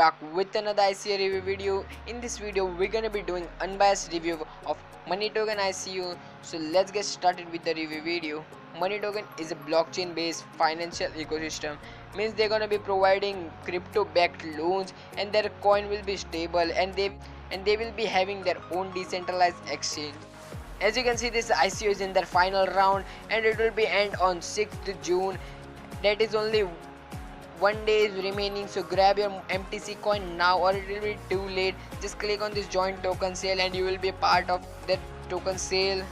back with another ICO review video. In this video we're gonna be doing unbiased review of MoneyToken ICO. So let's get started with the review video. MoneyToken is a blockchain based financial ecosystem. Means they're gonna be providing crypto backed loans and their coin will be stable and they will be having their own decentralized exchange. As you can see, this ICO is in their final round and it will be end on 6th June. That is only 1 day is remaining, so grab your MTC coin now or it will be too late. Just click on this join token sale and you will be part of that token sale.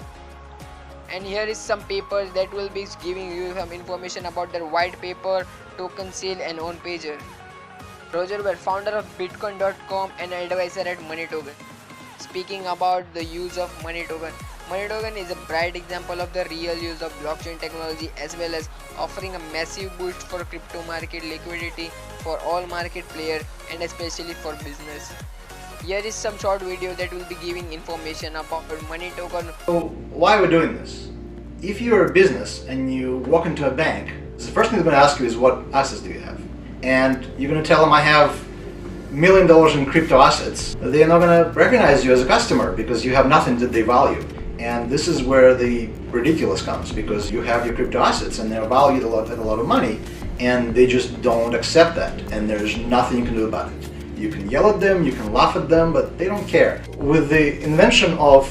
And here is some papers that will be giving you some information about their white paper, token sale and on pager. Roger Ver, founder of bitcoin.com and advisor at MoneyToken, speaking about the use of MoneyToken. MoneyToken is a bright example of the real use of blockchain technology as well as offering a massive boost for crypto market liquidity for all market players and especially for business. Here is some short video that will be giving information about MoneyToken. So why we're doing this? If you're a business and you walk into a bank, the first thing they're going to ask you is what assets do you have? And you're going to tell them I have $1 million in crypto assets. They're not going to recognize you as a customer because you have nothing that they value. And this is where the ridiculous comes, because you have your crypto assets and they're valued a lot of money and they just don't accept that and there's nothing you can do about it. You can yell at them, you can laugh at them, but they don't care. With the invention of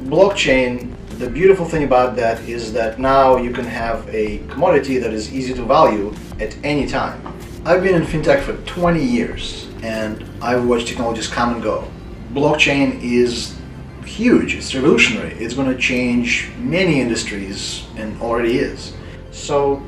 blockchain, the beautiful thing about that is that now you can have a commodity that is easy to value at any time. I've been in fintech for 20 years and I've watched technologies come and go. Blockchain is huge, it's revolutionary, it's going to change many industries and already is. So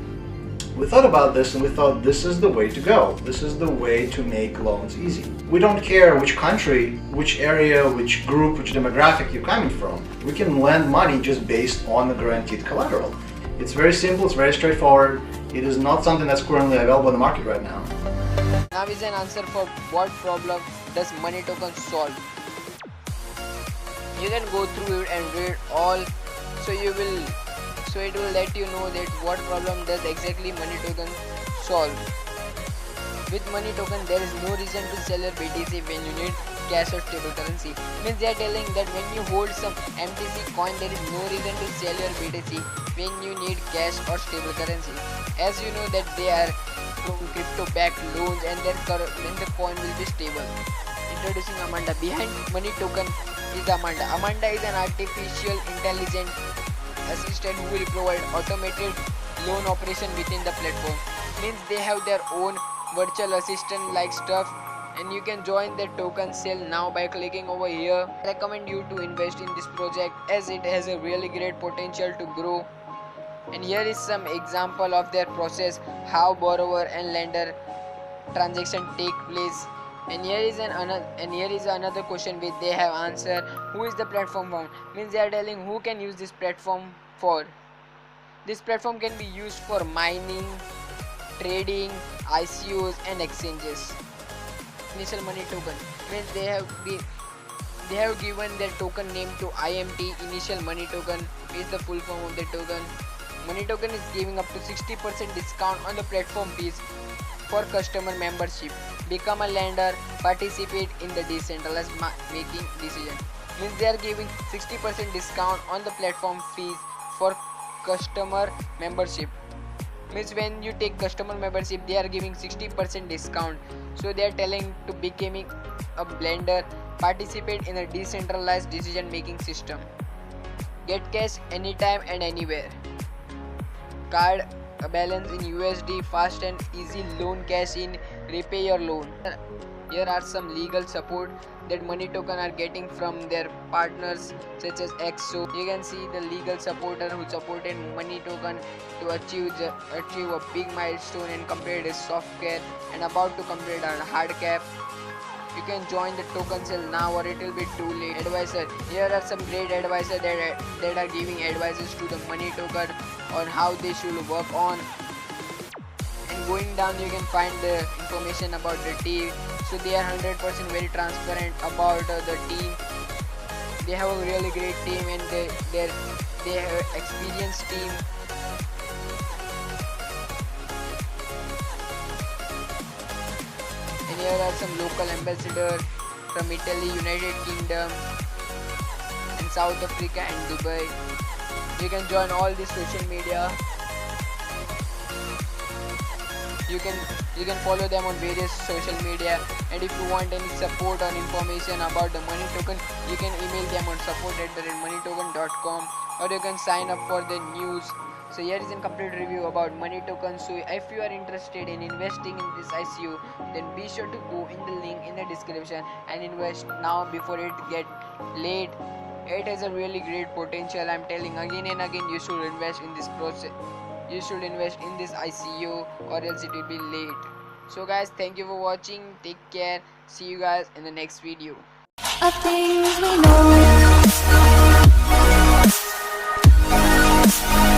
we thought about this and we thought this is the way to go. This is the way to make loans easy. We don't care which country, which area, which group, which demographic you're coming from. We can lend money just based on the guaranteed collateral. It's very simple, it's very straightforward. It is not something that's currently available in the market right now. Now is an answer for what problem does MoneyToken solve. You can go through it and read all, so it will let you know that what problem does exactly MoneyToken solve. With MoneyToken there is no reason to sell your BTC when you need cash or stable currency. Means they are telling that when you hold some MTC coin there is no reason to sell your BTC when you need cash or stable currency. As you know that they are from crypto backed loans and the coin will be stable. Introducing Amanda. Behind MoneyToken is Amanda. Amanda is an artificial intelligent assistant who will provide automated loan operation within the platform. Means they have their own virtual assistant like stuff, and you can join the token sale now by clicking over here. I recommend you to invest in this project as it has a really great potential to grow. And here is some example of their process, how borrower and lender transaction take place. And here is another question which they have answered. Who is the platform for? Means they are telling who can use this platform for. This platform can be used for mining, trading, ICOs and exchanges. Initial MoneyToken means they have given their token name to IMT. Initial MoneyToken is the full form of the token. MoneyToken is giving up to 60% discount on the platform fees for customer membership. Become a lender, participate in the decentralized making decision. Means they are giving 60% discount on the platform fees for customer membership. Means when you take customer membership they are giving 60% discount. So they are telling to becoming a blender, participate in a decentralized decision making system. Get cash anytime and anywhere. Card a balance in USD, fast and easy loan cash in, repay your loan. Here are some legal support that MoneyToken are getting from their partners such as XO. You can see the legal supporter who supported MoneyToken to achieve a big milestone and complete his software and about to complete a hard cap. You can join the token sale now or it will be too late. Advisor. Here are some great advisors that are giving advices to the MoneyToken on how they should work on. And going down you can find the information about the team. So they are 100% very transparent about the team. They have a really great team and they have experienced team. And here are some local ambassadors from Italy, United Kingdom, and South Africa and Dubai. You can join all these social media. You can follow them on various social media, and if you want any support or information about the money token, you can email them on support@moneytoken.com, or you can sign up for the news. So here is a complete review about money token. So if you are interested in investing in this ICO, then be sure to go in the link in the description and invest now before it get late. It has a really great potential. I'm telling again and again, you should invest in this process. You should invest in this ICO, or else it will be late. So guys, thank you for watching. Take care. See you guys in the next video. Of things we know.